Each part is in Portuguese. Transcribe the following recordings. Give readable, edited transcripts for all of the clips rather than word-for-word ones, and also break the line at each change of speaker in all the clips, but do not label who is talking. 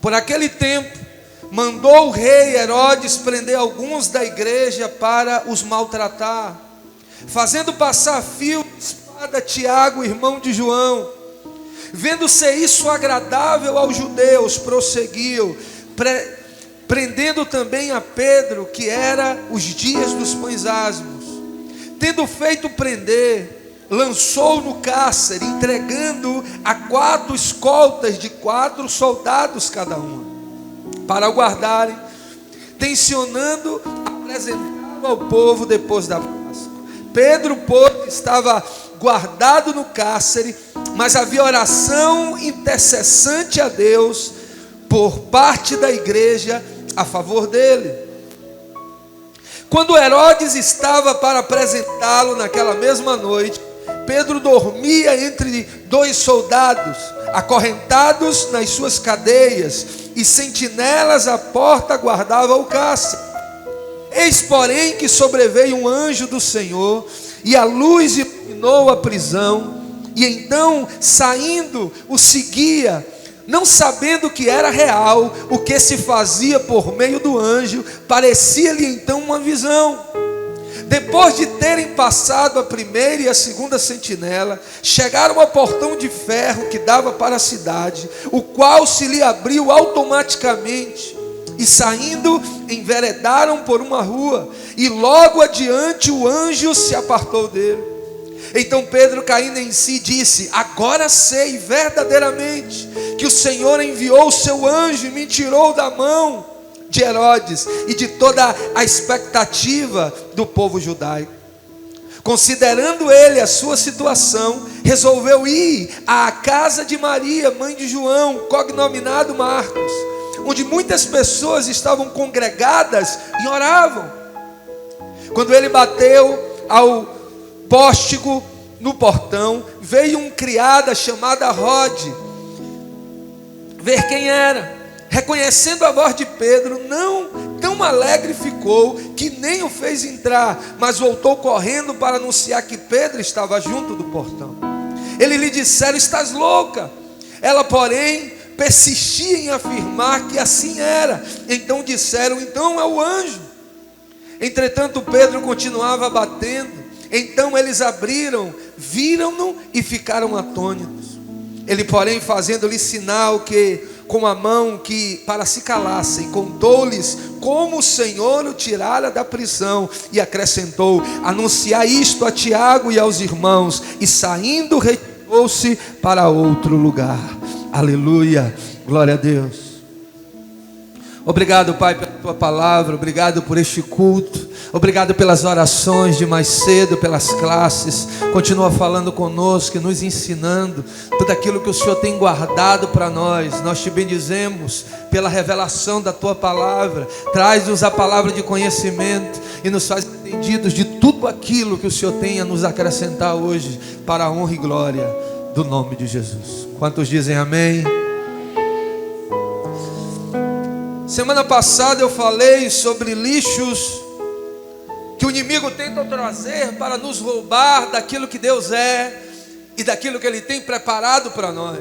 Por aquele tempo, mandou o rei Herodes prender alguns da igreja para os maltratar, fazendo passar a fio de espada Tiago, irmão de João. Vendo ser isso agradável aos judeus, prosseguiu, prendendo também a Pedro, que era os dias dos pães asmos. Tendo feito prender, lançou no cárcere, entregando a 4 escoltas de 4 soldados cada uma, para o guardarem, tencionando apresentá-lo ao povo depois da Páscoa. Pedro, pois, estava guardado no cárcere, mas havia oração intercessante a Deus por parte da igreja a favor dele. Quando Herodes estava para apresentá-lo naquela mesma noite, Pedro dormia entre 2 soldados, acorrentados nas suas cadeias, e sentinelas à porta guardavam o cárcere. Eis, porém, que sobreveio um anjo do Senhor, e a luz iluminou a prisão, e então, saindo, o seguia, não sabendo que era real o que se fazia por meio do anjo. Parecia-lhe então uma visão. Depois de terem passado a primeira e a segunda sentinela, chegaram ao portão de ferro que dava para a cidade, o qual se lhe abriu automaticamente, e saindo, enveredaram por uma rua, e logo adiante o anjo se apartou dele. Então Pedro, caindo em si, disse: agora sei verdadeiramente que o Senhor enviou o seu anjo e me tirou da mão de Herodes e de toda a expectativa do povo judaico. Considerando ele a sua situação, resolveu ir à casa de Maria, mãe de João, cognominado Marcos, onde muitas pessoas estavam congregadas e oravam. Quando ele bateu ao póstigo no portão, veio um criada chamada Rode ver quem era. Reconhecendo a voz de Pedro, não tão alegre ficou que nem o fez entrar, mas voltou correndo para anunciar que Pedro estava junto do portão. Ele lhe disseram: estás louca? Ela, porém, persistia em afirmar que assim era. Então disseram: então é o anjo. Entretanto Pedro continuava batendo. Então eles abriram, viram-no e ficaram atônitos. Ele, porém, fazendo-lhe sinal que com a mão que para se calassem, contou-lhes como o Senhor o tirara da prisão, e acrescentou: anunciar isto a Tiago e aos irmãos. E saindo, retirou-se para outro lugar. Aleluia, glória a Deus. Obrigado, Pai, pela Tua palavra, obrigado por este culto, obrigado pelas orações de mais cedo, pelas classes. Continua falando conosco e nos ensinando tudo aquilo que o Senhor tem guardado para nós. Nós te bendizemos pela revelação da Tua palavra. Traz-nos a palavra de conhecimento e nos faz entendidos de tudo aquilo que o Senhor tem a nos acrescentar hoje, para a honra e glória do nome de Jesus. Quantos dizem amém? Semana passada eu falei sobre lixos que o inimigo tenta trazer para nos roubar daquilo que Deus é e daquilo que Ele tem preparado para nós.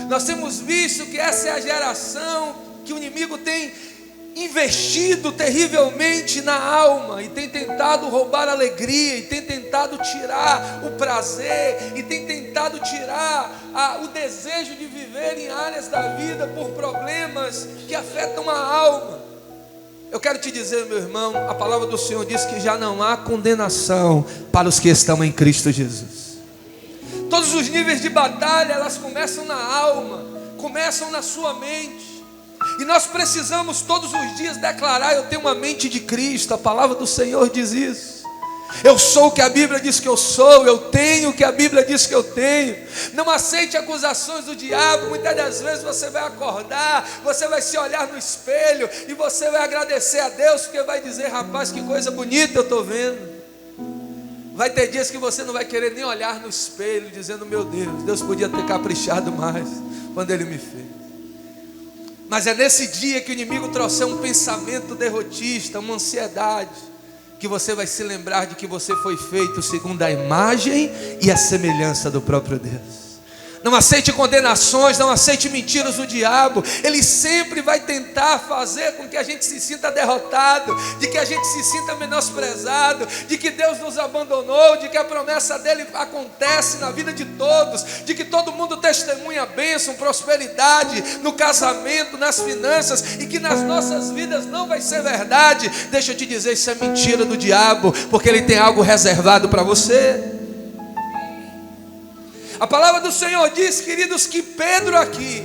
Nós temos visto que essa é a geração que o inimigo tem investido terrivelmente na alma, e tem tentado roubar a alegria, e tem tentado tirar o prazer, e tem tentado tirar o desejo de viver em áreas da vida por problemas que afetam a alma. Eu quero te dizer, meu irmão, a palavra do Senhor diz que já não há condenação para os que estão em Cristo Jesus. Todos os níveis de batalha, elas começam na alma, começam na sua mente. E nós precisamos todos os dias declarar: eu tenho uma mente de Cristo. A palavra do Senhor diz isso. Eu sou o que a Bíblia diz que eu sou. Eu tenho o que a Bíblia diz que eu tenho. Não aceite acusações do diabo. Muitas das vezes você vai acordar, você vai se olhar no espelho e você vai agradecer a Deus, porque vai dizer: rapaz, que coisa bonita eu estou vendo. Vai ter dias que você não vai querer nem olhar no espelho, dizendo: meu Deus podia ter caprichado mais quando Ele me fez. Mas é nesse dia que o inimigo trouxer um pensamento derrotista, uma ansiedade, que você vai se lembrar de que você foi feito segundo a imagem e a semelhança do próprio Deus. Não aceite condenações, não aceite mentiras do diabo. Ele sempre vai tentar fazer com que a gente se sinta derrotado, de que a gente se sinta menosprezado, de que Deus nos abandonou, de que a promessa dele acontece na vida de todos, de que todo mundo testemunha bênção, prosperidade no casamento, nas finanças, e que nas nossas vidas não vai ser verdade. Deixa eu te dizer, isso é mentira do diabo, porque ele tem algo reservado para você. A palavra do Senhor diz, queridos, que Pedro aqui,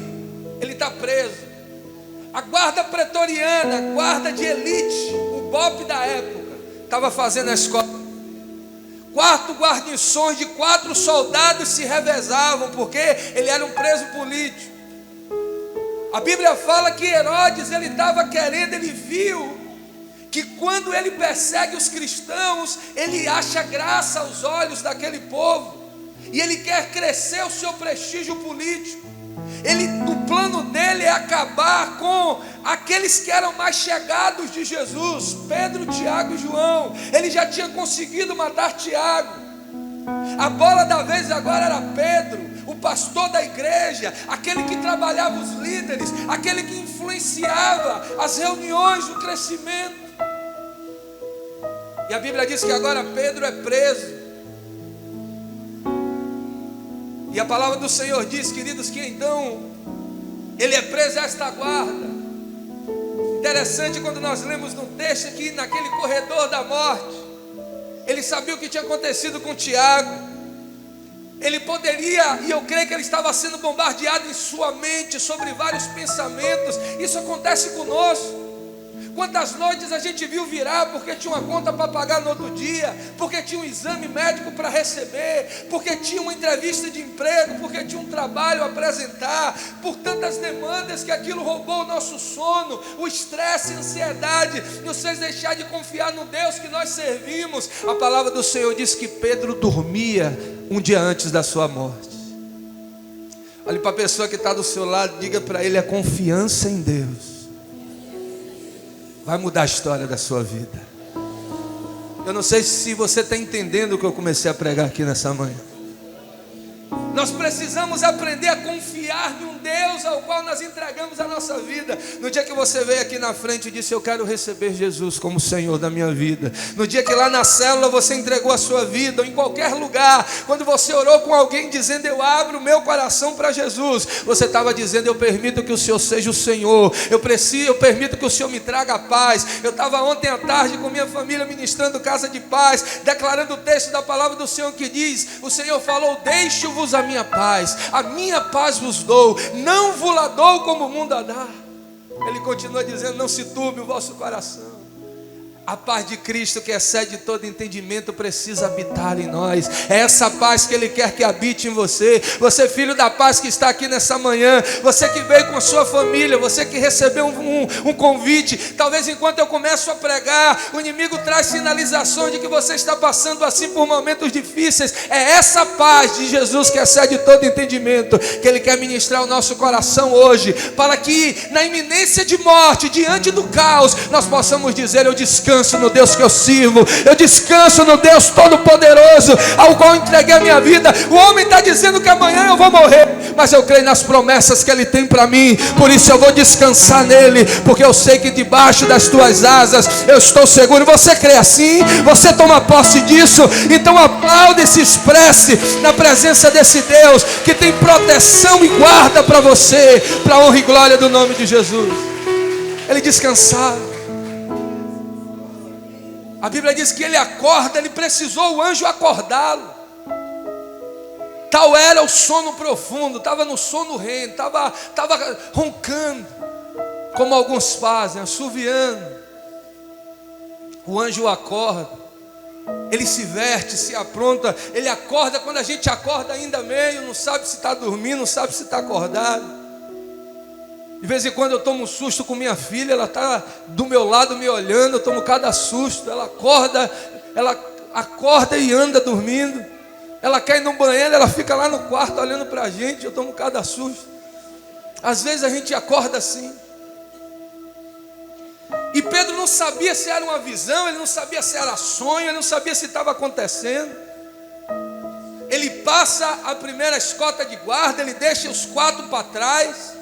ele está preso. A guarda pretoriana, a guarda de elite, o BOPE da época, estava fazendo a escola. 4 guarnições de 4 soldados se revezavam, porque ele era um preso político. A Bíblia fala que Herodes, ele estava querendo, ele viu que quando ele persegue os cristãos, ele acha graça aos olhos daquele povo. E ele quer crescer o seu prestígio político. O plano dele é acabar com aqueles que eram mais chegados de Jesus, Pedro, Tiago e João. Ele já tinha conseguido matar Tiago. A bola da vez agora era Pedro, o pastor da igreja, aquele que trabalhava os líderes, aquele que influenciava as reuniões do crescimento. E a Bíblia diz que agora Pedro é preso. E a palavra do Senhor diz, queridos, que então ele é preso a esta guarda. Interessante quando nós lemos no texto que naquele corredor da morte, ele sabia o que tinha acontecido com Tiago. Ele poderia, e eu creio que ele estava sendo bombardeado em sua mente sobre vários pensamentos. Isso acontece conosco. Quantas noites a gente viu virar porque tinha uma conta para pagar no outro dia, porque tinha um exame médico para receber, porque tinha uma entrevista de emprego, porque tinha um trabalho a apresentar, por tantas demandas que aquilo roubou o nosso sono, o estresse, a ansiedade, nos fez deixar de confiar no Deus que nós servimos. A palavra do Senhor diz que Pedro dormia um dia antes da sua morte. Olhe para a pessoa que está do seu lado, diga para ele: a confiança em Deus vai mudar a história da sua vida. Eu não sei se você está entendendo o que eu comecei a pregar aqui nessa manhã. Nós precisamos aprender a confiar em um Deus ao qual nós entregamos a nossa vida. No dia que você veio aqui na frente e disse: eu quero receber Jesus como Senhor da minha vida. No dia que lá na célula você entregou a sua vida, ou em qualquer lugar, quando você orou com alguém dizendo: eu abro o meu coração para Jesus, você estava dizendo: eu permito que o Senhor seja o Senhor, eu permito que o Senhor me traga a paz. Eu estava ontem à tarde com minha família ministrando casa de paz, declarando o texto da palavra do Senhor que diz: o Senhor falou: deixo-vos a minha paz vos dou, não vos la dou como o mundo a dá. Ele continua dizendo: não se turbe o vosso coração. A paz de Cristo, que excede todo entendimento, precisa habitar em nós. É essa paz que Ele quer que habite em você. Você, filho da paz, que está aqui nessa manhã, você que veio com a sua família, você que recebeu um convite. Talvez enquanto eu começo a pregar, o inimigo traz sinalizações de que você está passando assim por momentos difíceis. É essa paz de Jesus que excede todo entendimento que Ele quer ministrar ao nosso coração hoje, para que na iminência de morte, diante do caos, nós possamos dizer: eu descanso no Deus que eu sirvo, eu descanso no Deus Todo-Poderoso, ao qual entreguei a minha vida. O homem está dizendo que amanhã eu vou morrer, mas eu creio nas promessas que Ele tem para mim, por isso eu vou descansar nele, porque eu sei que debaixo das tuas asas eu estou seguro. Você crê assim? Você toma posse disso? Então aplaude e se expresse na presença desse Deus que tem proteção e guarda para você, para a honra e glória do nome de Jesus. Ele descansava. A Bíblia diz que ele acorda, ele precisou o anjo acordá-lo. Tal era o sono profundo, estava no sono REM, estava roncando, como alguns fazem, assoviando. O anjo o acorda, ele se veste, se apronta, ele acorda. Quando a gente acorda ainda meio, não sabe se está dormindo, não sabe se está acordado. De vez em quando eu tomo um susto com minha filha, ela está do meu lado me olhando, eu tomo cada susto. Ela acorda e anda dormindo. Ela quer ir no banheiro, ela fica lá no quarto olhando para a gente, eu tomo cada susto. Às vezes a gente acorda assim. E Pedro não sabia se era uma visão, ele não sabia se era sonho, ele não sabia se estava acontecendo. Ele passa a primeira escolta de guarda, ele deixa os 4 para trás.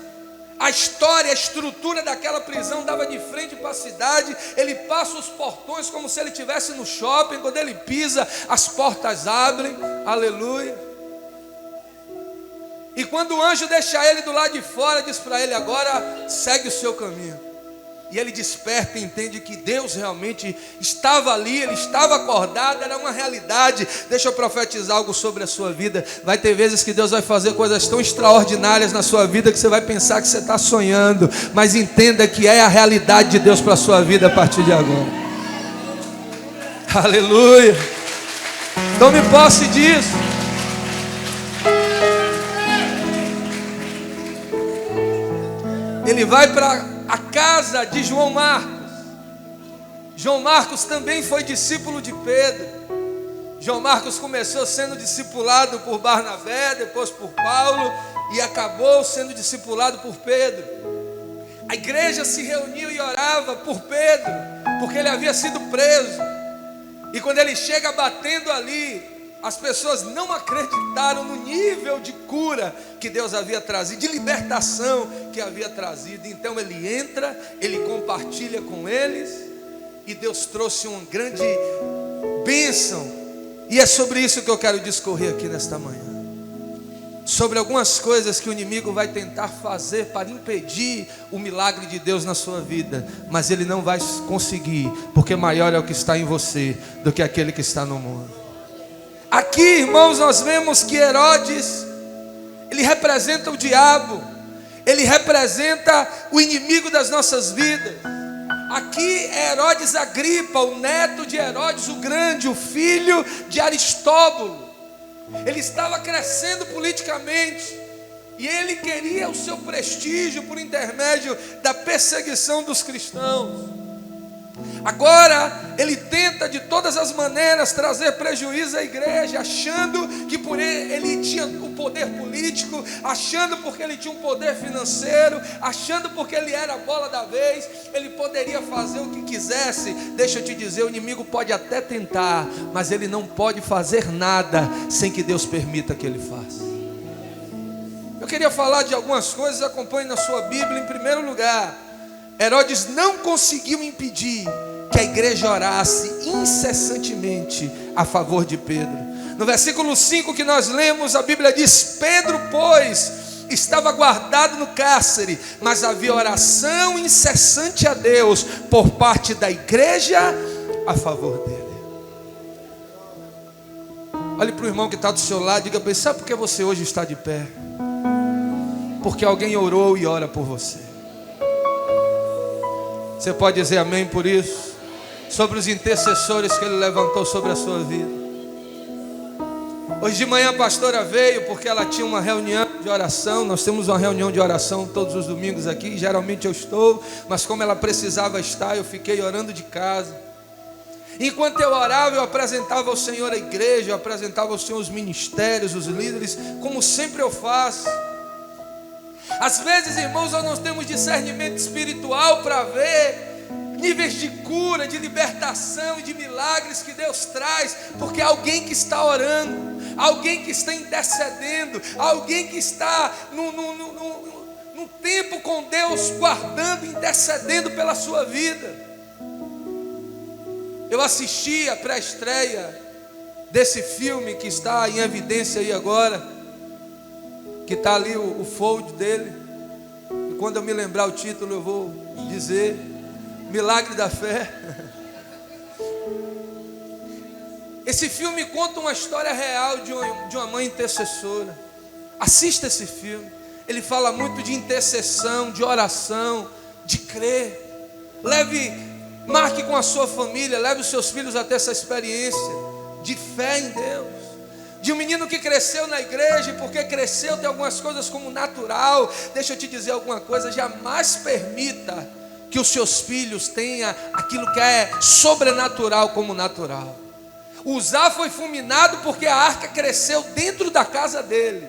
A história, a estrutura daquela prisão dava de frente para a cidade. Ele passa os portões como se ele estivesse no shopping. Quando ele pisa, as portas abrem. Aleluia. E quando o anjo deixa ele do lado de fora, diz para ele: agora segue o seu caminho. E ele desperta e entende que Deus realmente estava ali, ele estava acordado, era uma realidade. Deixa eu profetizar algo sobre a sua vida. Vai ter vezes que Deus vai fazer coisas tão extraordinárias na sua vida que você vai pensar que você está sonhando, mas entenda que é a realidade de Deus para a sua vida a partir de agora. Aleluia. Tome posse disso. Ele vai para a casa de João Marcos. João Marcos também foi discípulo de Pedro. João Marcos começou sendo discipulado por Barnabé, depois por Paulo, e acabou sendo discipulado por Pedro. A igreja se reuniu e orava por Pedro, porque ele havia sido preso. E quando ele chega batendo ali, as pessoas não acreditaram no nível de cura que Deus havia trazido, de libertação que havia trazido. Então ele entra, ele compartilha com eles, e Deus trouxe uma grande bênção. E é sobre isso que eu quero discorrer aqui nesta manhã. Sobre algumas coisas que o inimigo vai tentar fazer para impedir o milagre de Deus na sua vida, mas ele não vai conseguir, porque maior é o que está em você do que aquele que está no mundo. Aqui, irmãos, nós vemos que Herodes, ele representa o diabo, ele representa o inimigo das nossas vidas. Aqui é Herodes Agripa, o neto de Herodes o Grande, o filho de Aristóbulo. Ele estava crescendo politicamente e ele queria o seu prestígio por intermédio da perseguição dos cristãos. Agora ele tenta de todas as maneiras trazer prejuízo à igreja, achando que por ele tinha o poder político, achando porque ele tinha um poder financeiro, achando porque ele era a bola da vez, ele poderia fazer o que quisesse. Deixa eu te dizer, o inimigo pode até tentar, mas ele não pode fazer nada sem que Deus permita que ele faça. Eu queria falar de algumas coisas, acompanhe na sua Bíblia. Em primeiro lugar, Herodes não conseguiu impedir que a igreja orasse incessantemente a favor de Pedro. No versículo 5 que nós lemos, a Bíblia diz: Pedro, pois, estava guardado no cárcere, mas havia oração incessante a Deus por parte da igreja a favor dele. Olhe para o irmão que está do seu lado e diga para ele: sabe por que você hoje está de pé? Porque alguém orou e ora por você. Você pode dizer amém por isso? Sobre os intercessores que ele levantou sobre a sua vida. Hoje de manhã a pastora veio porque ela tinha uma reunião de oração. Nós temos uma reunião de oração todos os domingos aqui. Geralmente eu estou, mas como ela precisava estar, eu fiquei orando de casa. Enquanto eu orava, eu apresentava ao Senhor a igreja, eu apresentava ao Senhor os ministérios, os líderes, como sempre eu faço. Às vezes, irmãos, nós não temos discernimento espiritual para ver níveis de cura, de libertação e de milagres que Deus traz, porque há alguém que está orando, alguém que está intercedendo, alguém que está no tempo com Deus, guardando, intercedendo pela sua vida. Eu assisti a pré-estreia desse filme que está em evidência aí agora, que está ali o fold dele, e quando eu me lembrar o título eu vou dizer: Milagre da Fé. Esse filme conta uma história real de uma mãe intercessora. Assista esse filme. Ele fala muito de intercessão, de oração, de crer. Marque com a sua família, leve os seus filhos a ter essa experiência de fé em Deus. De um menino que cresceu na igreja, e porque cresceu tem algumas coisas como natural. Deixa eu te dizer alguma coisa: jamais permita que os seus filhos tenham aquilo que é sobrenatural como natural. Uzá foi fulminado porque a arca cresceu dentro da casa dele,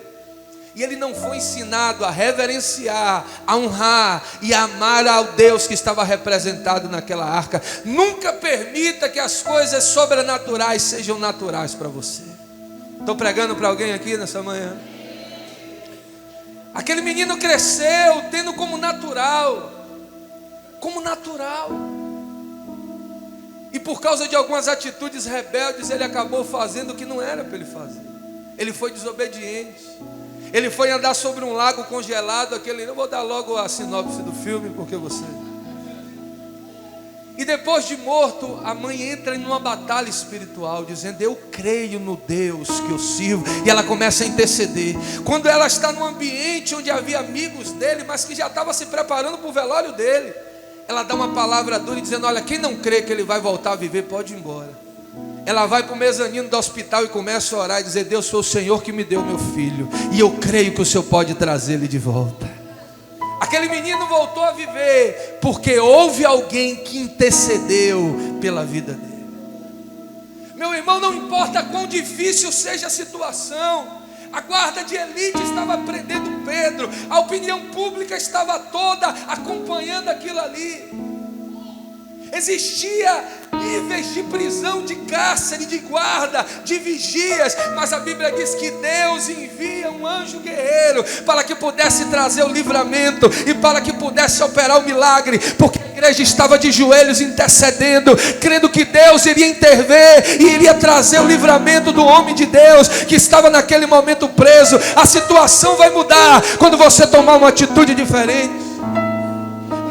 e ele não foi ensinado a reverenciar, a honrar e a amar ao Deus que estava representado naquela arca. Nunca permita que as coisas sobrenaturais sejam naturais para você. Estou pregando para alguém aqui nessa manhã. Aquele menino cresceu tendo como natural. E por causa de algumas atitudes rebeldes, ele acabou fazendo o que não era para ele fazer. Ele foi desobediente. Ele foi andar sobre um lago congelado. Eu vou dar logo a sinopse do filme, porque você... E depois de morto, a mãe entra em uma batalha espiritual, dizendo: eu creio no Deus que eu sirvo. E ela começa a interceder. Quando ela está num ambiente onde havia amigos dele, mas que já estava se preparando para o velório dele, ela dá uma palavra dura, dizendo: olha, quem não crê que ele vai voltar a viver, pode ir embora. Ela vai para o mezanino do hospital e começa a orar e dizer: Deus, foi o Senhor que me deu meu filho, e eu creio que o Senhor pode trazer ele de volta. Aquele menino voltou a viver, porque houve alguém que intercedeu pela vida dele. Meu irmão, não importa quão difícil seja a situação, a guarda de elite estava prendendo Pedro, a opinião pública estava toda acompanhando aquilo ali. Existia níveis de prisão, de cárcere, de guarda, de vigias, mas a Bíblia diz que Deus envia um anjo guerreiro para que pudesse trazer o livramento e para que pudesse operar o milagre, porque a igreja estava de joelhos intercedendo, crendo que Deus iria intervir e iria trazer o livramento do homem de Deus que estava naquele momento preso. A situação vai mudar quando você tomar uma atitude diferente.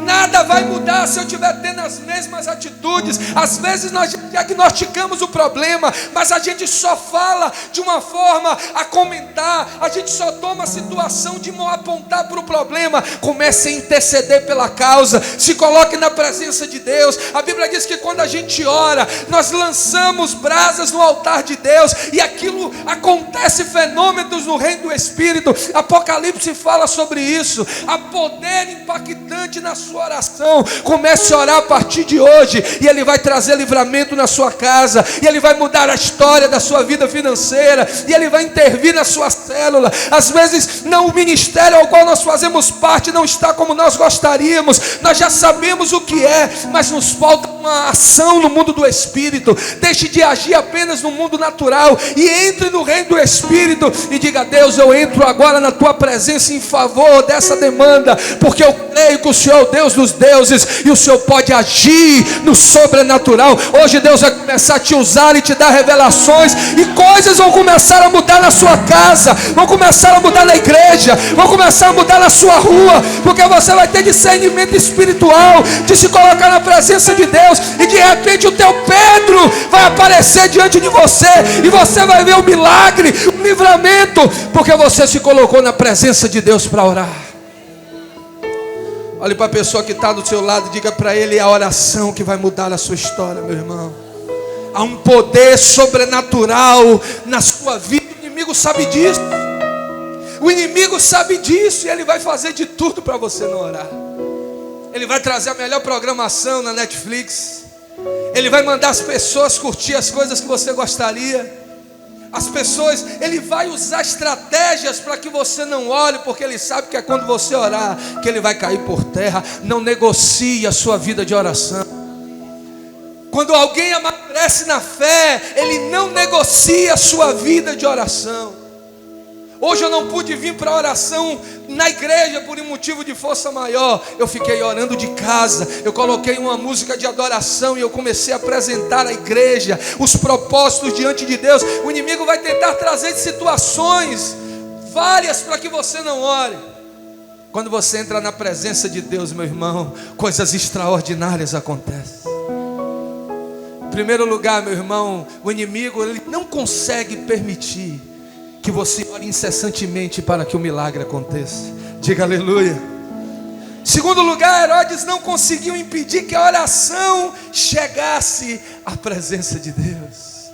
Nada vai mudar se eu estiver tendo as mesmas atitudes. Às vezes nós diagnosticamos o problema, mas a gente só fala de uma forma a comentar. A gente só toma a situação de apontar para o problema. Comece a interceder pela causa. Se coloque na presença de Deus. A Bíblia diz que quando a gente ora, nós lançamos brasas no altar de Deus, e aquilo acontece, fenômenos no reino do Espírito. Apocalipse fala sobre isso. Há poder impactante na sua oração. Comece a orar a partir de hoje, e Ele vai trazer livramento na sua casa, e Ele vai mudar a história da sua vida financeira, e Ele vai intervir na sua célula. Às vezes o ministério ao qual nós fazemos parte não está como nós gostaríamos, nós já sabemos o que é, mas nos falta uma ação no mundo do Espírito. Deixe de agir apenas no mundo natural e entre no reino do Espírito e diga: Deus, eu entro agora na tua presença em favor dessa demanda, porque eu creio que o Senhor é o Deus dos deuses e o Senhor pode agir no sobrenatural. Hoje Deus vai começar a te usar e te dar revelações, e coisas vão começar a mudar na sua casa, vão começar a mudar na igreja, vão começar a mudar na sua rua, porque você vai ter discernimento espiritual de se colocar na presença de Deus, e de repente o teu Pedro vai aparecer diante de você, e você vai ver o milagre, o livramento, porque você se colocou na presença de Deus para orar. Olhe para a pessoa que está do seu lado e diga para ele: é a oração que vai mudar a sua história, meu irmão. Há um poder sobrenatural na sua vida. O inimigo sabe disso. O inimigo sabe disso, e ele vai fazer de tudo para você não orar. Ele vai trazer a melhor programação na Netflix. Ele vai mandar as pessoas curtir as coisas que você gostaria. As pessoas, ele vai usar estratégias para que você não ore, porque ele sabe que é quando você orar que ele vai cair por terra. Não negocie a sua vida de oração. Quando alguém amadurece na fé, ele não negocia a sua vida de oração. Hoje eu não pude vir para a oração na igreja por um motivo de força maior. Eu fiquei orando de casa. Eu coloquei uma música de adoração e eu comecei a apresentar à igreja os propósitos diante de Deus. O inimigo vai tentar trazer situações várias para que você não ore. Quando você entra na presença de Deus, meu irmão, coisas extraordinárias acontecem. Em primeiro lugar, meu irmão, o inimigo ele não consegue permitir que você ore incessantemente para que o milagre aconteça. Diga aleluia. Segundo lugar, Herodes não conseguiu impedir que a oração chegasse à presença de Deus.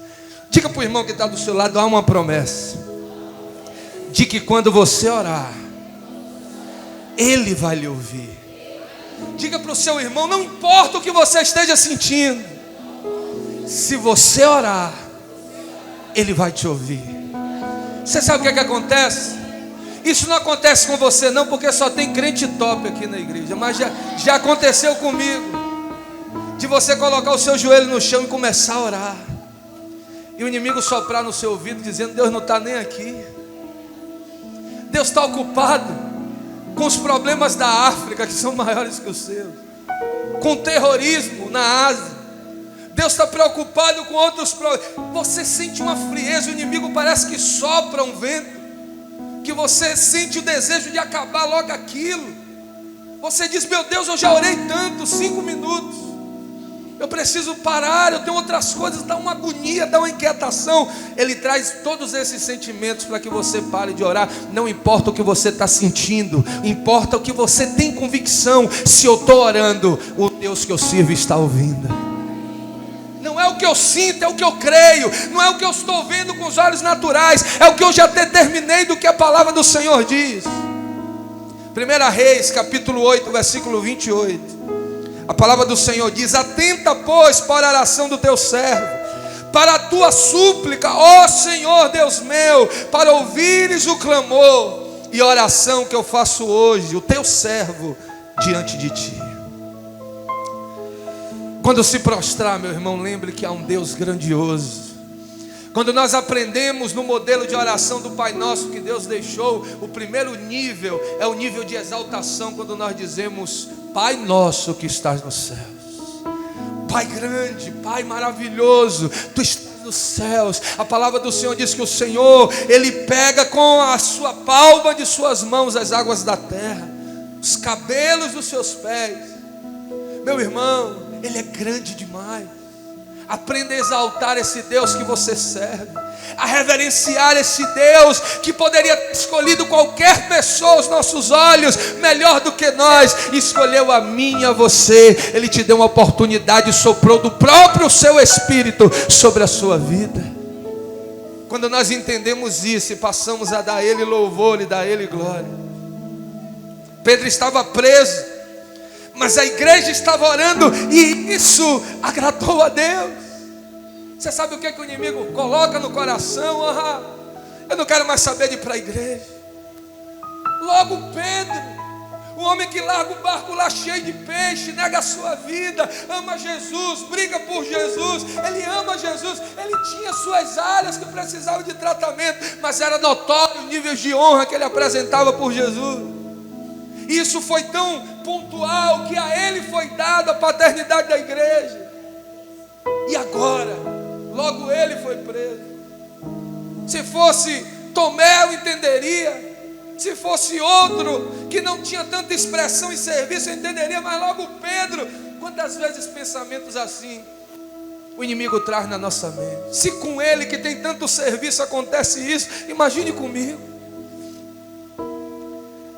Diga para o irmão que está do seu lado: há uma promessa de que quando você orar, Ele vai lhe ouvir. Diga para o seu irmão: não importa o que você esteja sentindo, se você orar, Ele vai te ouvir. Você sabe o que acontece? Isso não acontece com você não, porque só tem crente top aqui na igreja. Mas já aconteceu comigo, de você colocar o seu joelho no chão e começar a orar. e o inimigo soprar no seu ouvido dizendo: Deus não está nem aqui, Deus está ocupado com os problemas da África, que são maiores que os seus, com o terrorismo na Ásia, Deus está preocupado com outros problemas. Você sente uma frieza, o inimigo parece que sopra um vento, que você sente o desejo de acabar logo aquilo. Você diz: meu Deus, eu já orei tanto, 5 minutos, eu preciso parar, eu tenho outras coisas. Dá uma agonia, dá uma inquietação. Ele traz todos esses sentimentos para que você pare de orar. Não importa o que você está sentindo, importa o que você tem convicção. Se eu estou orando, o Deus que eu sirvo está ouvindo. Não é o que eu sinto, é o que eu creio. Não é o que eu estou vendo com os olhos naturais, é o que eu já determinei do que a palavra do Senhor diz. 1 Reis, capítulo 8, versículo 28. A palavra do Senhor diz: atenta, pois, para a oração do teu servo, para a tua súplica, ó Senhor Deus meu, para ouvires o clamor e a oração que eu faço hoje, o teu servo, diante de ti. Quando se prostrar, meu irmão, lembre que há um Deus grandioso. Quando nós aprendemos no modelo de oração do Pai Nosso que Deus deixou, o primeiro nível é o nível de exaltação, quando nós dizemos: Pai Nosso que estás nos céus. Pai grande, Pai maravilhoso, Tu estás nos céus. A palavra do Senhor diz que o Senhor, Ele pega com a sua palma de suas mãos as águas da terra, os cabelos dos seus pés. Meu irmão, Ele é grande demais. Aprenda a exaltar esse Deus que você serve, a reverenciar esse Deus que poderia ter escolhido qualquer pessoa aos nossos olhos, melhor do que nós, escolheu a mim e a você. Ele te deu uma oportunidade, soprou do próprio seu Espírito sobre a sua vida. Quando nós entendemos isso e passamos a dar a Ele louvor e dar a Ele glória. Pedro estava preso, mas a igreja estava orando, e isso agradou a Deus. Você sabe o que o inimigo coloca no coração? Eu não quero mais saber de ir para a igreja. Logo Pedro, o homem que larga o barco lá cheio de peixe, nega a sua vida, ama Jesus, briga por Jesus, ele ama Jesus. Ele tinha suas áreas que precisavam de tratamento, mas era notório os níveis de honra que ele apresentava por Jesus. Isso foi tão pontual que a ele foi dada a paternidade da igreja. E agora, logo ele foi preso. Se fosse Tomé, eu entenderia. Se fosse outro que não tinha tanta expressão e serviço, eu entenderia. Mas logo Pedro, quantas vezes pensamentos assim o inimigo traz na nossa mente? Se com ele que tem tanto serviço acontece isso, imagine comigo.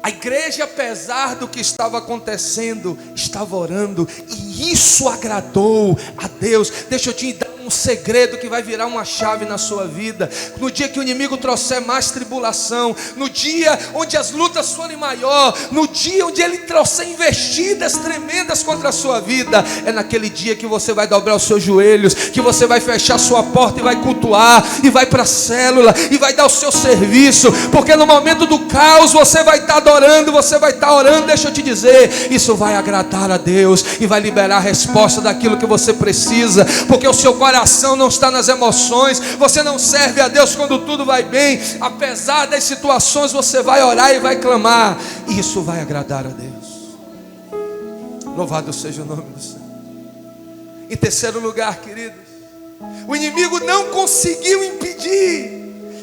A igreja, apesar do que estava acontecendo, estava orando, e isso agradou a Deus. Deixa eu te dar um segredo que vai virar uma chave na sua vida. No dia que o inimigo trouxer mais tribulação, no dia onde as lutas forem maior, no dia onde ele trouxer investidas tremendas contra a sua vida, é naquele dia que você vai dobrar os seus joelhos, que você vai fechar sua porta e vai cultuar, e vai para a célula, e vai dar o seu serviço, porque no momento do caos você vai estar adorando, você vai estar orando. Deixa eu te dizer, isso vai agradar a Deus e vai liberar a resposta daquilo que você precisa, porque o seu coração não está nas emoções. Você não serve a Deus quando tudo vai bem. Apesar das situações, você vai orar e vai clamar, e isso vai agradar a Deus. Louvado seja o nome do Senhor. Em terceiro lugar, queridos, o inimigo não conseguiu impedir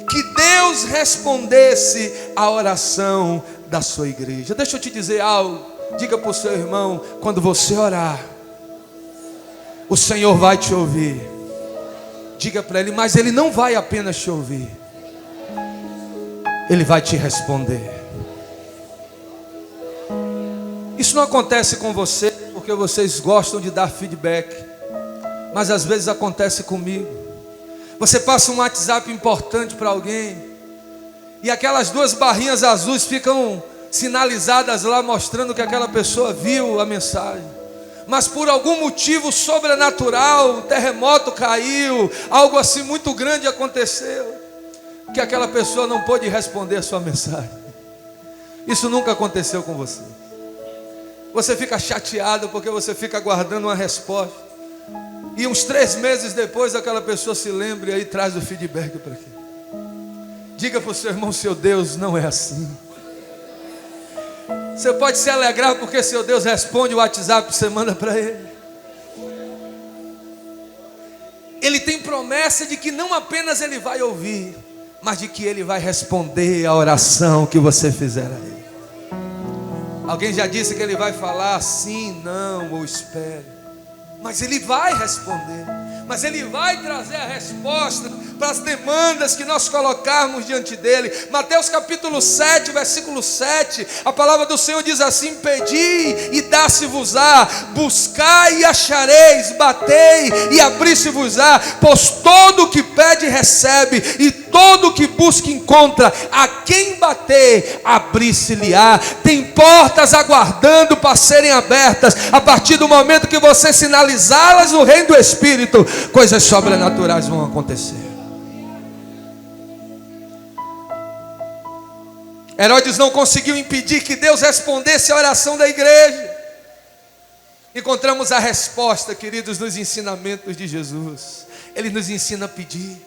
que Deus respondesse a oração da sua igreja. Deixa eu te dizer algo. Diga para o seu irmão: quando você orar, o Senhor vai te ouvir. Diga para ele: mas Ele não vai apenas te ouvir, Ele vai te responder. Isso não acontece com você porque vocês gostam de dar feedback, mas às vezes acontece comigo. Você passa um WhatsApp importante para alguém, e aquelas 2 barrinhas azuis ficam sinalizadas lá, mostrando que aquela pessoa viu a mensagem. Mas por algum motivo sobrenatural, um terremoto caiu, algo assim muito grande aconteceu, que aquela pessoa não pôde responder a sua mensagem. Isso nunca aconteceu com você. Você fica chateado porque você fica aguardando uma resposta. E uns 3 meses depois aquela pessoa se lembra e aí traz o feedback para aqui. Diga para o seu irmão, seu Deus não é assim. Você pode se alegrar porque seu Deus responde o WhatsApp que você manda para Ele. Ele tem promessa de que não apenas Ele vai ouvir, mas de que Ele vai responder a oração que você fizer a Ele. Alguém já disse que Ele vai falar sim, não ou espere. Mas Ele vai responder. Mas Ele vai trazer a resposta para as demandas que nós colocarmos diante dEle. Mateus capítulo 7, versículo 7. A palavra do Senhor diz assim: pedi e dá-se-vos-á, buscai e achareis, batei e abri-se-vos-á. Pois todo o que pede recebe, e todo o que busca encontra, a quem bater, abrir-se-lhe-á. Tem portas aguardando para serem abertas. A partir do momento que você sinalizá-las no reino do Espírito, coisas sobrenaturais vão acontecer. Herodes não conseguiu impedir que Deus respondesse a oração da igreja. Encontramos a resposta, queridos, nos ensinamentos de Jesus. Ele nos ensina a pedir.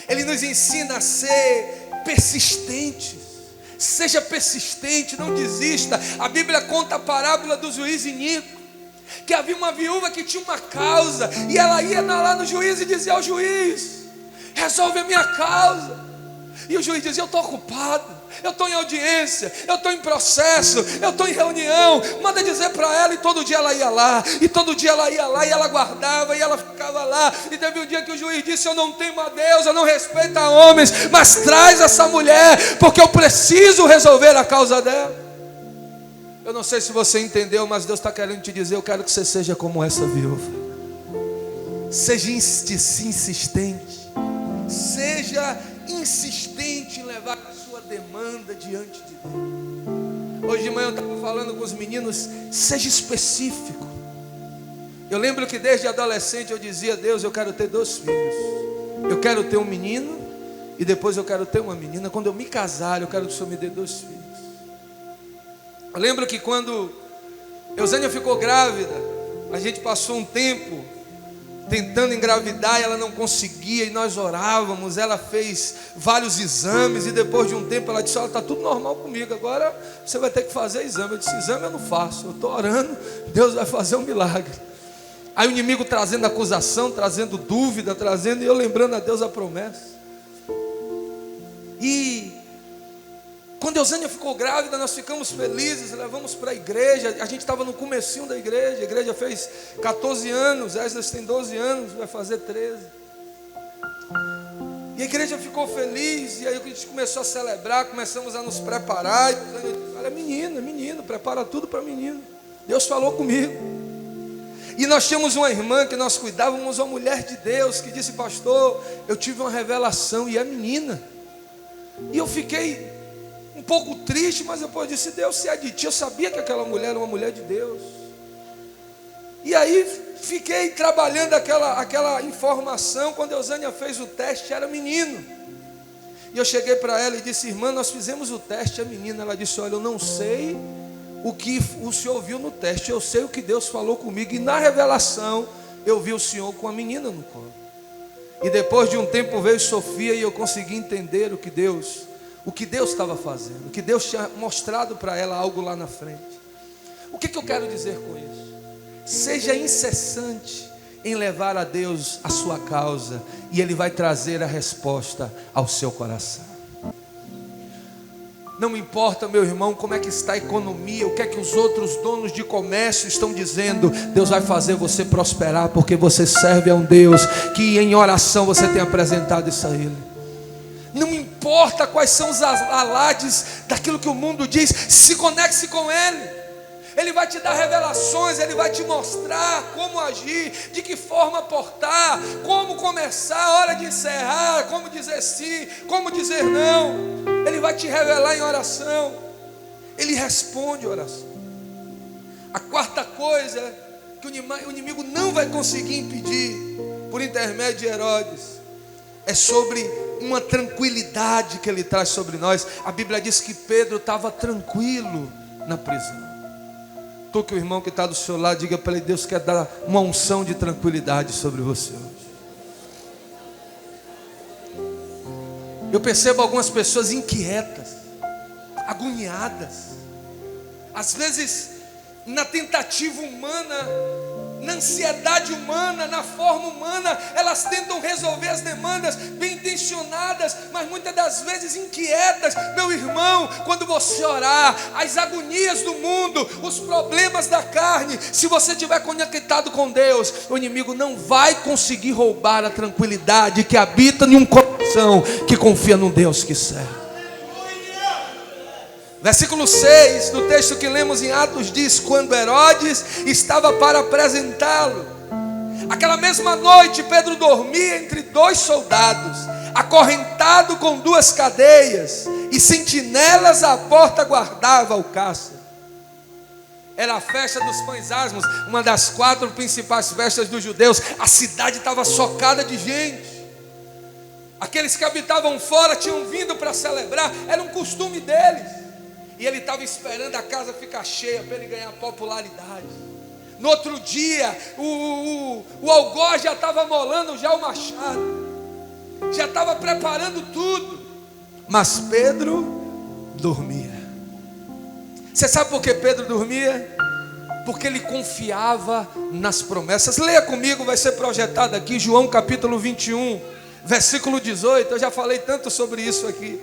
Ele nos ensina a ser persistentes. Seja persistente, não desista. A Bíblia conta a parábola do juiz iníquo, que havia uma viúva que tinha uma causa, e ela ia lá no juiz e dizia ao juiz: resolve a minha causa. E o juiz dizia: eu estou ocupado, eu estou em audiência, eu estou em processo, eu estou em reunião. Manda dizer para ela. E todo dia ela ia lá, e todo dia ela ia lá, e ela guardava, e ela ficava lá. E teve um dia que o juiz disse: eu não temo a Deus, eu não respeito a homens, mas traz essa mulher, porque eu preciso resolver a causa dela. Eu não sei se você entendeu, mas Deus está querendo te dizer: eu quero que você seja como essa viúva. Seja insistente. Seja insistente em levar a sua demanda diante de Deus. Hoje de manhã eu estava falando com os meninos: seja específico. Eu lembro que desde adolescente eu dizia: Deus, eu quero ter 2 filhos. Eu quero ter um menino e depois eu quero ter uma menina. Quando eu me casar, eu quero que o Senhor me dê 2 filhos. Eu lembro que quando Eusênia ficou grávida, a gente passou um tempo tentando engravidar e ela não conseguia, e nós orávamos. Ela fez vários exames e depois de um tempo ela disse: olha, está tudo normal comigo, agora você vai ter que fazer exame. Eu disse: exame eu não faço, eu estou orando, Deus vai fazer um milagre. Aí o inimigo trazendo acusação, trazendo dúvida, e eu lembrando a Deus a promessa. E quando Eusênia ficou grávida, nós ficamos felizes, levamos para a igreja. A gente estava no comecinho da igreja, a igreja fez 14 anos, Esdras tem 12 anos, vai fazer 13. E a igreja ficou feliz, e aí a gente começou a celebrar, começamos a nos preparar. E Eusênia disse: olha, menino, prepara tudo para menino. Deus falou comigo. E nós tínhamos uma irmã que nós cuidávamos, uma mulher de Deus, que disse: pastor, eu tive uma revelação e é menina. E eu fiquei um pouco triste, mas depois disse: Deus, se é de ti. Eu sabia que aquela mulher era uma mulher de Deus. E aí fiquei trabalhando aquela informação. Quando Eusênia fez o teste, era menino. E eu cheguei para ela e disse: irmã, nós fizemos o teste, é menina. Ela disse: olha, eu não sei o que o senhor viu no teste, eu sei o que Deus falou comigo. E na revelação eu vi o senhor com a menina no colo. E depois de um tempo veio Sofia, e eu consegui entender o que Deus estava fazendo, que Deus tinha mostrado para ela algo lá na frente. O que eu quero dizer com isso? Seja incessante em levar a Deus a sua causa, e Ele vai trazer a resposta ao seu coração. Não importa, meu irmão, como é que está a economia, o que é que os outros donos de comércio estão dizendo, Deus vai fazer você prosperar, porque você serve a um Deus que em oração você tem apresentado isso a Ele. Não importa quais são os alardes daquilo que o mundo diz, se conecte com Ele. Ele vai te dar revelações, Ele vai te mostrar como agir, de que forma portar, como começar, a hora de encerrar, como dizer sim, como dizer não. Ele vai te revelar em oração. Ele responde a oração. A quarta coisa que o inimigo não vai conseguir impedir por intermédio de Herodes é sobre uma tranquilidade que ele traz sobre nós. A Bíblia diz que Pedro estava tranquilo na prisão. Toque o irmão que está do seu lado, diga para ele: Deus quer dar uma unção de tranquilidade sobre você hoje. Eu percebo algumas pessoas inquietas, agoniadas, às vezes na tentativa humana, na ansiedade humana, na forma humana, elas tentam resolver as demandas bem intencionadas, mas muitas das vezes inquietas. Meu irmão, quando você orar, as agonias do mundo, os problemas da carne, se você estiver conectado com Deus, o inimigo não vai conseguir roubar a tranquilidade que habita em um coração que confia num Deus que serve. Versículo 6 do texto que lemos em Atos diz: quando Herodes estava para apresentá-lo, aquela mesma noite Pedro dormia entre 2 soldados, acorrentado com 2 cadeias, e sentinelas à porta guardava o cárcere. Era a festa dos pães asmos, uma das 4 principais festas dos judeus. A cidade estava socada de gente. Aqueles que habitavam fora tinham vindo para celebrar, era um costume deles. E ele estava esperando a casa ficar cheia para ele ganhar popularidade. No outro dia, o algoz já estava molando já o machado, já estava preparando tudo. Mas Pedro dormia. Você sabe por que Pedro dormia? Porque ele confiava nas promessas. Leia comigo, vai ser projetado aqui, João capítulo 21, versículo 18. Eu já falei tanto sobre isso aqui.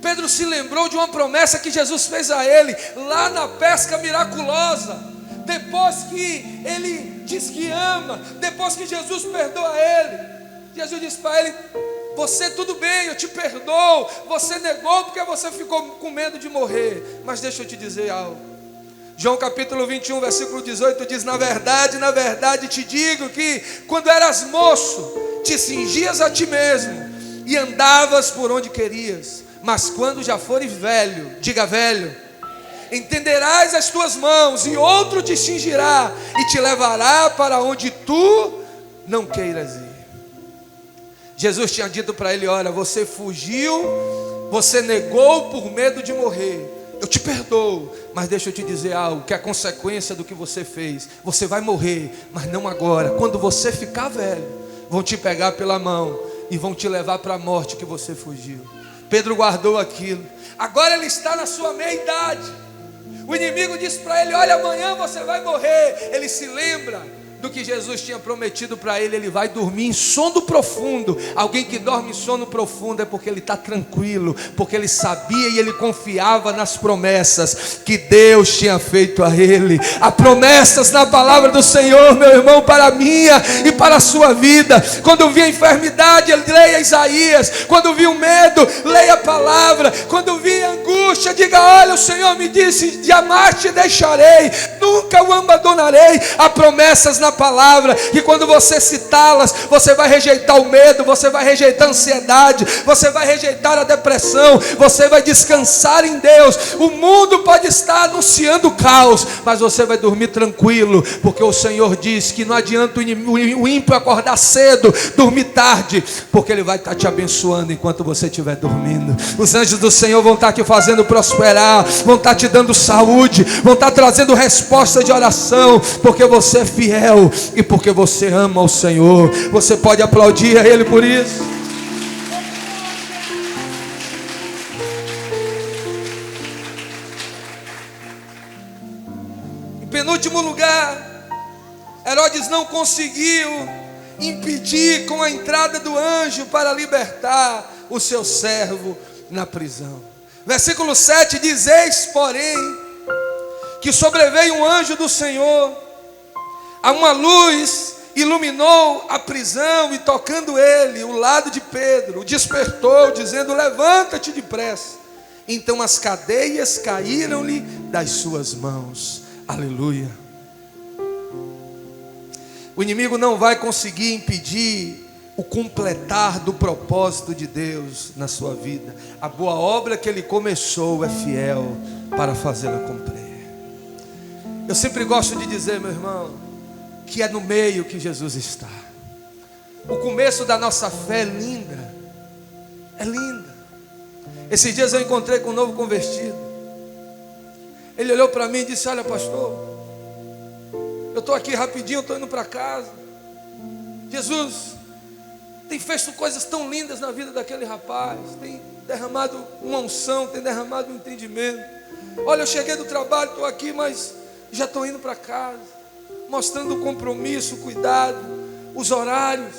Pedro se lembrou de uma promessa que Jesus fez a ele, lá na pesca miraculosa. Depois que ele diz que ama, depois que Jesus perdoa ele, Jesus disse para ele: você, tudo bem, eu te perdoo. Você negou porque você ficou com medo de morrer. Mas deixa eu te dizer algo. João capítulo 21, versículo 18 diz: na verdade te digo que quando eras moço, te cingias a ti mesmo e andavas por onde querias. Mas quando já fores velho, diga velho, entenderás as tuas mãos, e outro te cingirá e te levará para onde tu não queiras ir. Jesus tinha dito para ele: olha, você fugiu, você negou por medo de morrer, eu te perdoo, mas deixa eu te dizer algo, que é a consequência do que você fez. Você vai morrer, mas não agora. Quando você ficar velho, vão te pegar pela mão e vão te levar para a morte que você fugiu. Pedro guardou aquilo. Agora ele está na sua meia-idade. O inimigo disse para ele: olha, amanhã você vai morrer. Ele se lembra do que Jesus tinha prometido para ele. Ele vai dormir em sono profundo. Alguém que dorme em sono profundo é porque ele está tranquilo, porque ele sabia e ele confiava nas promessas que Deus tinha feito a ele. Há promessas na palavra do Senhor, meu irmão, para a minha e para a sua vida. Quando vi a enfermidade, leia Isaías. Quando vi o medo, leia a palavra. Quando vi a angústia, diga: olha, o Senhor me disse: jamais te deixarei, nunca o abandonarei. Há promessas na palavra, que quando você citá-las, você vai rejeitar o medo, você vai rejeitar a ansiedade, você vai rejeitar a depressão, você vai descansar em Deus. O mundo pode estar anunciando caos, mas você vai dormir tranquilo, porque o Senhor diz que não adianta o ímpio acordar cedo, dormir tarde, porque Ele vai estar te abençoando enquanto você estiver dormindo. Os anjos do Senhor vão estar te fazendo prosperar, vão estar te dando saúde, vão estar trazendo resposta de oração, porque você é fiel e porque você ama o Senhor. Você pode aplaudir a Ele por isso? Em penúltimo lugar, Herodes não conseguiu impedir com a entrada do anjo para libertar o seu servo na prisão. Versículo 7 diz: eis, porém, que sobreveio um anjo do Senhor, a uma luz iluminou a prisão, e tocando ele o lado de Pedro, o despertou, dizendo: levanta-te depressa. Então as cadeias caíram-lhe das suas mãos. Aleluia. O inimigo não vai conseguir impedir o completar do propósito de Deus na sua vida. A boa obra que Ele começou é fiel para fazê-la cumprir. Eu sempre gosto de dizer, meu irmão, que é no meio que Jesus está. O começo da nossa fé é linda. É linda. Esses dias eu encontrei com um novo convertido. Ele olhou para mim e disse: olha, pastor, Eu estou aqui rapidinho, eu estou indo para casa. Jesus tem feito coisas tão lindas na vida daquele rapaz, tem derramado uma unção, tem derramado um entendimento. Olha, eu cheguei do trabalho, estou aqui, mas já estou indo para casa, mostrando o compromisso, o cuidado, os horários.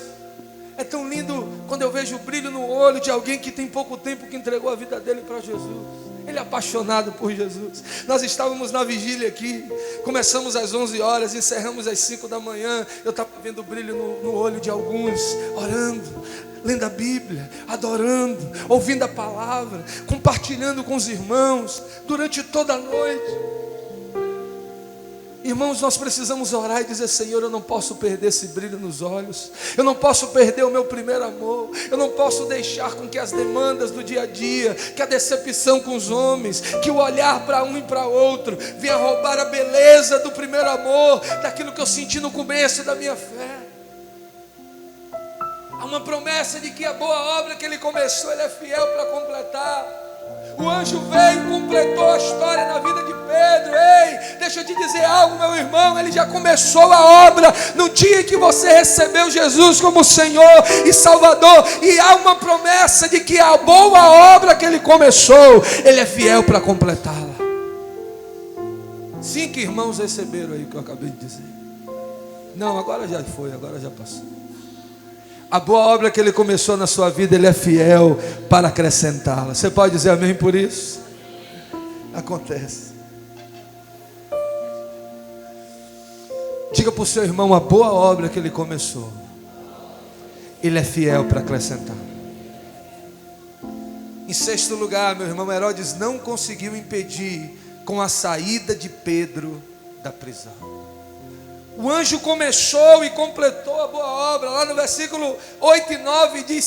É tão lindo quando eu vejo o brilho no olho de alguém que tem pouco tempo que entregou a vida dele para Jesus. Ele é apaixonado por Jesus. Nós estávamos na vigília aqui, começamos às 11 horas, encerramos às 5 da manhã. Eu estava vendo o brilho no olho de alguns, orando, lendo a Bíblia, adorando, ouvindo a palavra, compartilhando com os irmãos, durante toda a noite. Irmãos, nós precisamos orar e dizer: Senhor, eu não posso perder esse brilho nos olhos, eu não posso perder o meu primeiro amor, eu não posso deixar com que as demandas do dia a dia, que a decepção com os homens, que o olhar para um e para outro venha roubar a beleza do primeiro amor, daquilo que eu senti no começo da minha fé. Há uma promessa de que a boa obra que Ele começou, Ele é fiel para completar. O anjo veio e completou a história na vida de Pedro. Ei, deixa eu te dizer algo, meu irmão. Ele já começou a obra no dia que você recebeu Jesus como Senhor e Salvador. E há uma promessa de que a boa obra que Ele começou, Ele é fiel para completá-la. 5 irmãos receberam aí o que eu acabei de dizer. Não, agora já foi, agora já passou. A boa obra que Ele começou na sua vida, Ele é fiel para acrescentá-la. Você pode dizer amém por isso? Acontece. Diga para o seu irmão: a boa obra que Ele começou, Ele é fiel para acrescentar. Em 6º lugar, meu irmão, Herodes não conseguiu impedir com a saída de Pedro da prisão. O anjo começou e completou a boa obra. Lá no versículo 8 e 9 diz: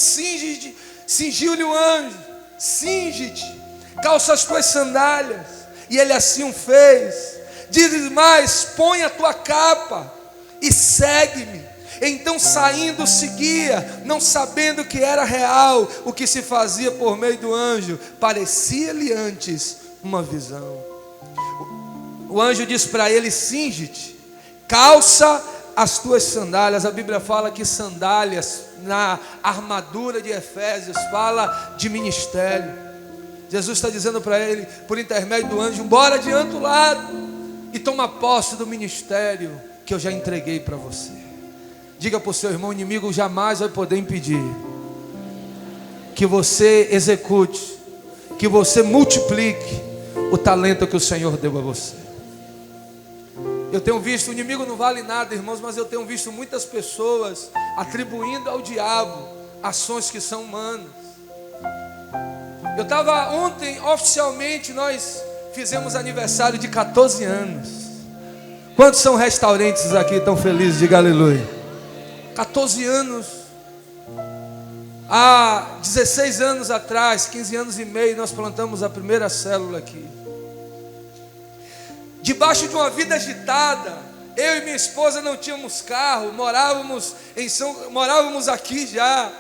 cingiu-lhe o anjo, cinge-te, calça as tuas sandálias. E ele assim o fez. Diz mais: põe a tua capa e segue-me. Então saindo seguia, não sabendo que era real o que se fazia por meio do anjo. Parecia-lhe antes uma visão. O anjo diz para ele: cinge-te, calça as tuas sandálias. A Bíblia fala que sandálias, na armadura de Efésios, fala de ministério. Jesus está dizendo para ele, por intermédio do anjo: bora adianta o lado e toma posse do ministério que eu já entreguei para você. Diga para o seu irmão: o inimigo jamais vai poder impedir que você execute, que você multiplique o talento que o Senhor deu a você. Eu tenho visto, o inimigo não vale nada, irmãos, mas eu tenho visto muitas pessoas atribuindo ao diabo ações que são humanas. Eu estava ontem, oficialmente, nós fizemos aniversário de 14 anos. Quantos são restaurantes aqui tão felizes? Diga aleluia. 14 anos. Há 16 anos atrás, 15 anos e meio, nós plantamos a primeira célula aqui. Debaixo de uma vida agitada, eu e minha esposa não tínhamos carro, morávamos aqui já,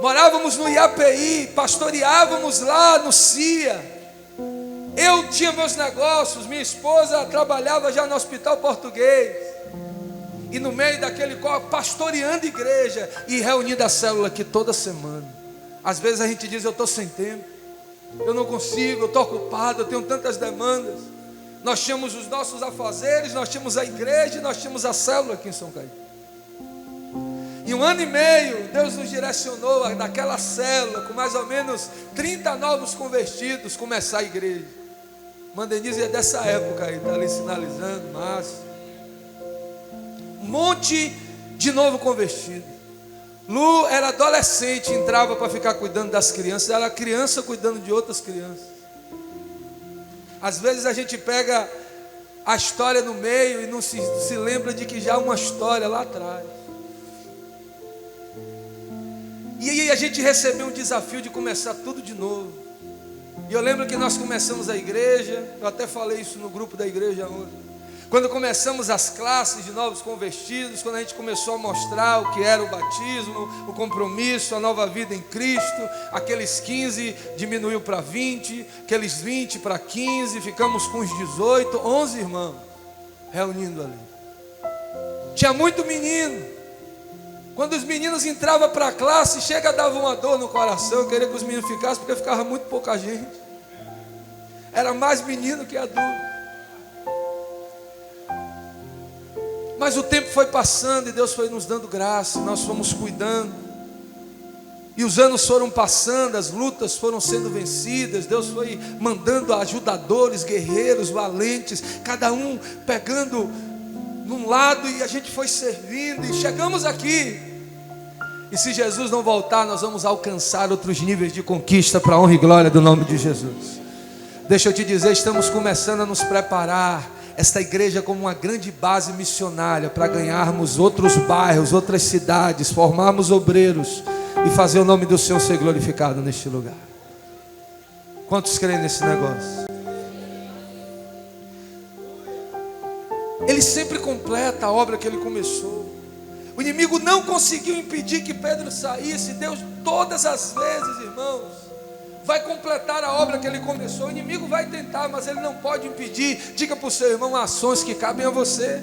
morávamos no IAPI, pastoreávamos lá no CIA. Eu tinha meus negócios, minha esposa trabalhava já no Hospital Português, e no meio daquele corpo, pastoreando igreja e reunindo a célula aqui toda semana. Às vezes a gente diz: eu estou sem tempo, eu não consigo, eu estou ocupado, eu tenho tantas demandas. Nós tínhamos os nossos afazeres, nós tínhamos a igreja, nós tínhamos a célula aqui em São Caetano. Em 1 ano e meio, Deus nos direcionou daquela célula, com mais ou menos 30 novos convertidos, começar a igreja. Mandenise é dessa época aí, está ali sinalizando, Márcio. Um monte de novo convertido. Lu era adolescente, entrava para ficar cuidando das crianças, era criança cuidando de outras crianças. Às vezes a gente pega a história no meio e não se lembra de que já há uma história lá atrás. E aí a gente recebeu um desafio de começar tudo de novo. E eu lembro que nós começamos a igreja, eu até falei isso no grupo da igreja ontem. Quando começamos as classes de novos convertidos, quando a gente começou a mostrar o que era o batismo, o compromisso, a nova vida em Cristo, aqueles 15 diminuiu para 20, aqueles 20 para 15, ficamos com os 18, 11 irmãos reunindo ali. Tinha muito menino. Quando os meninos entravam para a classe, chega, dava uma dor no coração. Eu queria que os meninos ficassem, porque ficava muito pouca gente. Era mais menino que adulto. Mas o tempo foi passando e Deus foi nos dando graça, nós fomos cuidando. E os anos foram passando, as lutas foram sendo vencidas, Deus foi mandando ajudadores, guerreiros, valentes, cada um pegando num lado, e a gente foi servindo e chegamos aqui. E se Jesus não voltar, nós vamos alcançar outros níveis de conquista para a honra e glória do nome de Jesus. Deixa eu te dizer, estamos começando a nos preparar esta igreja como uma grande base missionária para ganharmos outros bairros, outras cidades, formarmos obreiros e fazer o nome do Senhor ser glorificado neste lugar. Quantos creem nesse negócio? Ele sempre completa a obra que ele começou. O inimigo não conseguiu impedir que Pedro saísse. Deus, todas as vezes, irmãos, vai completar a obra que ele começou. O inimigo vai tentar, mas ele não pode impedir. Diga para o seu irmão ações que cabem a você.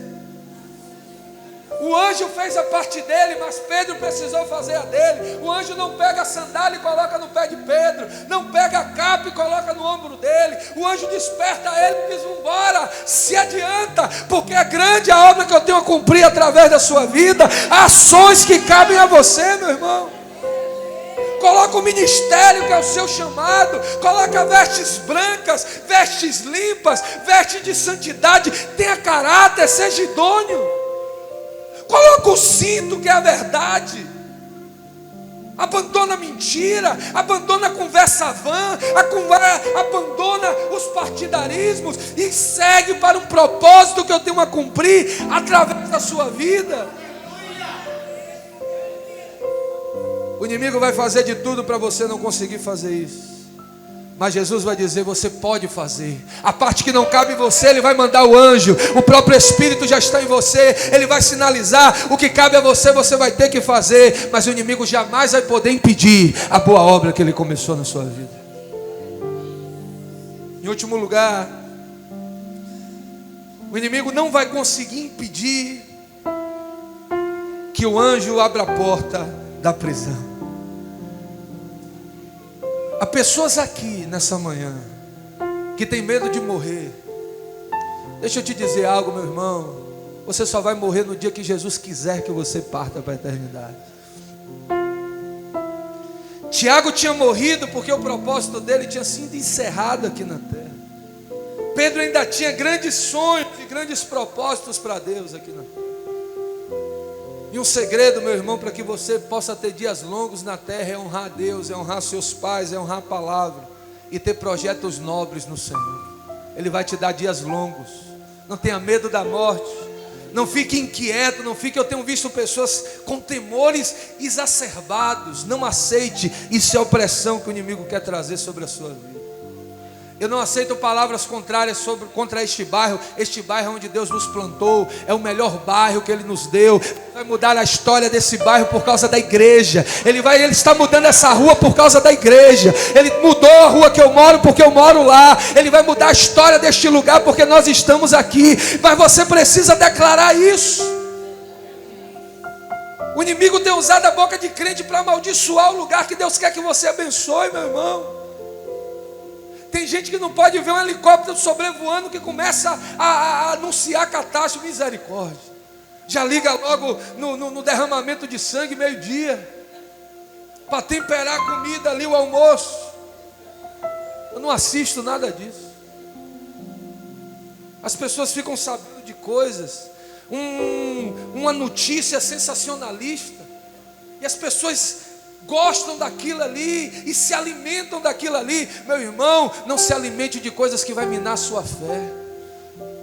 O anjo fez a parte dele, mas Pedro precisou fazer a dele. O anjo não pega a sandália e coloca no pé de Pedro, não pega a capa e coloca no ombro dele. O anjo desperta ele e diz: vambora, se adianta, porque é grande a obra que eu tenho a cumprir através da sua vida. Ações que cabem a você, meu irmão. Coloca o ministério que é o seu chamado. Coloca vestes brancas, vestes limpas, vestes de santidade. Tenha caráter, seja idôneo. Coloca o cinto que é a verdade. Abandona a mentira, abandona a conversa vã, abandona os partidarismos e segue para um propósito que eu tenho a cumprir através da sua vida. O inimigo vai fazer de tudo para você não conseguir fazer isso. Mas Jesus vai dizer: você pode fazer. A parte que não cabe em você, Ele vai mandar o anjo. O próprio Espírito já está em você. Ele vai sinalizar o que cabe a você, você vai ter que fazer. Mas o inimigo jamais vai poder impedir a boa obra que Ele começou na sua vida. Em último lugar, o inimigo não vai conseguir impedir que o anjo abra a porta da prisão. Há pessoas aqui nessa manhã que tem medo de morrer. Deixa eu te dizer algo, meu irmão. Você só vai morrer no dia que Jesus quiser que você parta para a eternidade. Tiago tinha morrido porque o propósito dele tinha sido encerrado aqui na terra. Pedro ainda tinha grandes sonhos e grandes propósitos para Deus aqui na terra. E um segredo, meu irmão, para que você possa ter dias longos na terra é honrar a Deus, é honrar seus pais, é honrar a palavra e ter projetos nobres no Senhor. Ele vai te dar dias longos. Não tenha medo da morte. Não fique inquieto, não fique... Eu tenho visto pessoas com temores exacerbados. Não aceite, isso é opressão que o inimigo quer trazer sobre a sua vida. Eu não aceito palavras contrárias contra este bairro. Este bairro onde Deus nos plantou é o melhor bairro que Ele nos deu. Vai mudar a história desse bairro por causa da igreja. Ele está mudando essa rua por causa da igreja. Ele mudou a rua que eu moro porque eu moro lá. Ele vai mudar a história deste lugar porque nós estamos aqui. Mas você precisa declarar isso. O inimigo tem usado a boca de crente para amaldiçoar o lugar que Deus quer que você abençoe, meu irmão. Tem gente que não pode ver um helicóptero sobrevoando que começa a anunciar catástrofe. Misericórdia. Já liga logo no derramamento de sangue, meio-dia, para temperar a comida ali, o almoço. Eu não assisto nada disso. As pessoas ficam sabendo de coisas, uma notícia sensacionalista, e as pessoas gostam daquilo ali e se alimentam daquilo ali. Meu irmão, não se alimente de coisas que vai minar a sua fé.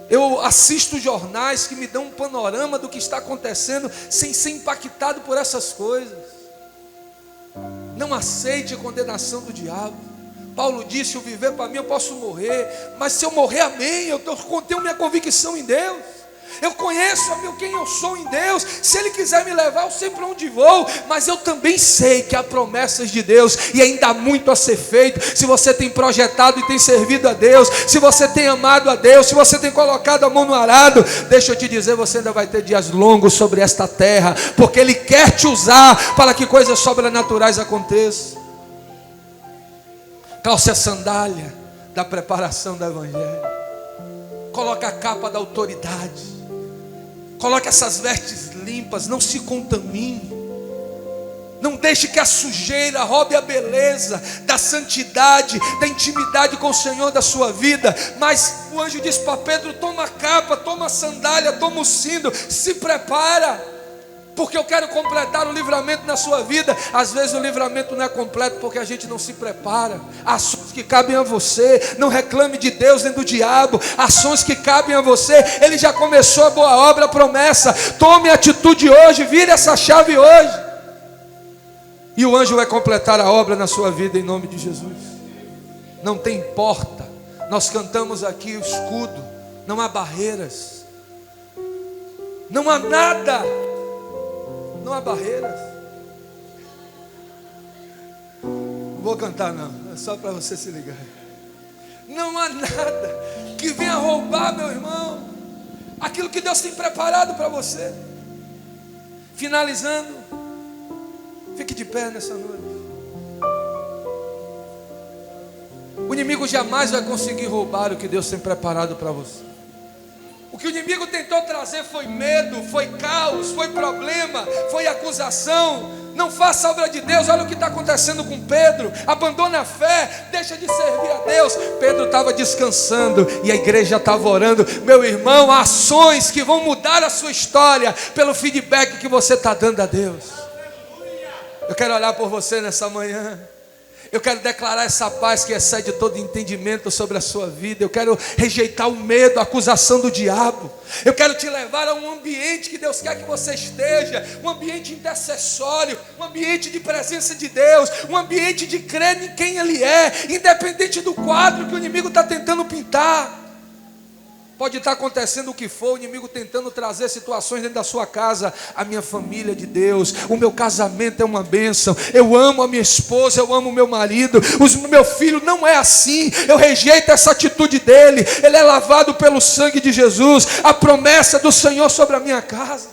Eu assisto jornais que me dão um panorama do que está acontecendo sem ser impactado por essas coisas. Não aceite a condenação do diabo. Paulo disse: o viver para mim, eu posso morrer, mas se eu morrer, amém, eu tenho minha convicção em Deus. Eu conheço quem eu sou em Deus. Se Ele quiser me levar, eu sei para onde vou. Mas eu também sei que há promessas de Deus e ainda há muito a ser feito. Se você tem projetado e tem servido a Deus, se você tem amado a Deus, se você tem colocado a mão no arado, deixa eu te dizer, você ainda vai ter dias longos sobre esta terra, porque Ele quer te usar para que coisas sobrenaturais aconteçam. Calce a sandália da preparação do Evangelho. Coloque a capa da autoridade. Coloque essas vestes limpas. Não se contamine. Não deixe que a sujeira roube a beleza da santidade, da intimidade com o Senhor da sua vida. Mas o anjo diz para Pedro: toma a capa, toma a sandália, toma o cinto, se prepara, porque eu quero completar o livramento na sua vida. Às vezes o livramento não é completo porque a gente não se prepara. Ações que cabem a você. Não reclame de Deus nem do diabo. Ações que cabem a você. Ele já começou a boa obra, a promessa. Tome atitude hoje, vire essa chave hoje, e o anjo vai completar a obra na sua vida em nome de Jesus. Não tem porta. Nós cantamos aqui o escudo. Não há barreiras. Não há nada. Não há barreiras. Não vou cantar não, é só para você se ligar. Não há nada que venha roubar, meu irmão, aquilo que Deus tem preparado para você. Finalizando, fique de pé nessa noite. O inimigo jamais vai conseguir roubar o que Deus tem preparado para você. O que o inimigo tentou trazer foi medo, foi caos, foi problema, foi acusação. Não faça a obra de Deus. Olha o que está acontecendo com Pedro. Abandona a fé, deixa de servir a Deus. Pedro estava descansando e a igreja estava orando. Meu irmão, há ações que vão mudar a sua história pelo feedback que você está dando a Deus. Eu quero orar por você nessa manhã. Eu quero declarar essa paz que excede todo entendimento sobre a sua vida. Eu quero rejeitar o medo, a acusação do diabo. Eu quero te levar a um ambiente que Deus quer que você esteja. Um ambiente intercessório, um ambiente de presença de Deus, um ambiente de crer em quem Ele é, independente do quadro que o inimigo está tentando pintar. Pode estar acontecendo o que for, o inimigo tentando trazer situações dentro da sua casa. A minha família é de Deus, o meu casamento é uma bênção, eu amo a minha esposa, eu amo o meu marido, o meu filho não é assim, eu rejeito essa atitude dele, ele é lavado pelo sangue de Jesus, a promessa do Senhor sobre a minha casa.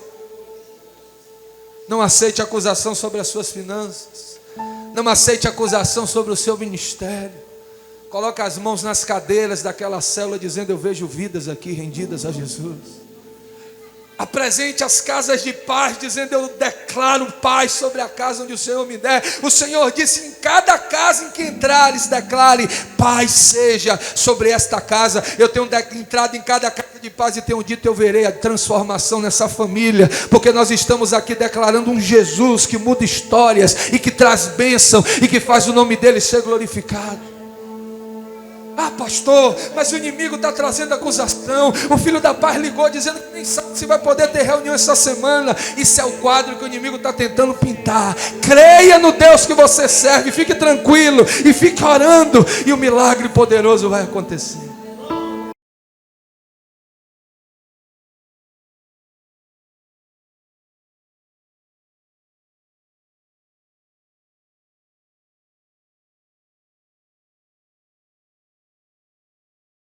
Não aceite acusação sobre as suas finanças, não aceite acusação sobre o seu ministério. Coloca as mãos nas cadeiras daquela célula dizendo: eu vejo vidas aqui rendidas a Jesus. Apresente as casas de paz dizendo: eu declaro paz sobre a casa onde o Senhor me der. O Senhor disse: em cada casa em que entrares, declare paz seja sobre esta casa. Eu tenho entrado em cada casa de paz e tenho dito: eu verei a transformação nessa família, porque nós estamos aqui declarando um Jesus que muda histórias e que traz bênção e que faz o nome dele ser glorificado. Ah, pastor, mas o inimigo está trazendo acusação. O filho da paz ligou dizendo que nem sabe se vai poder ter reunião essa semana. Isso é o quadro que o inimigo está tentando pintar. Creia no Deus que você serve, fique tranquilo e fique orando, e o milagre poderoso vai acontecer.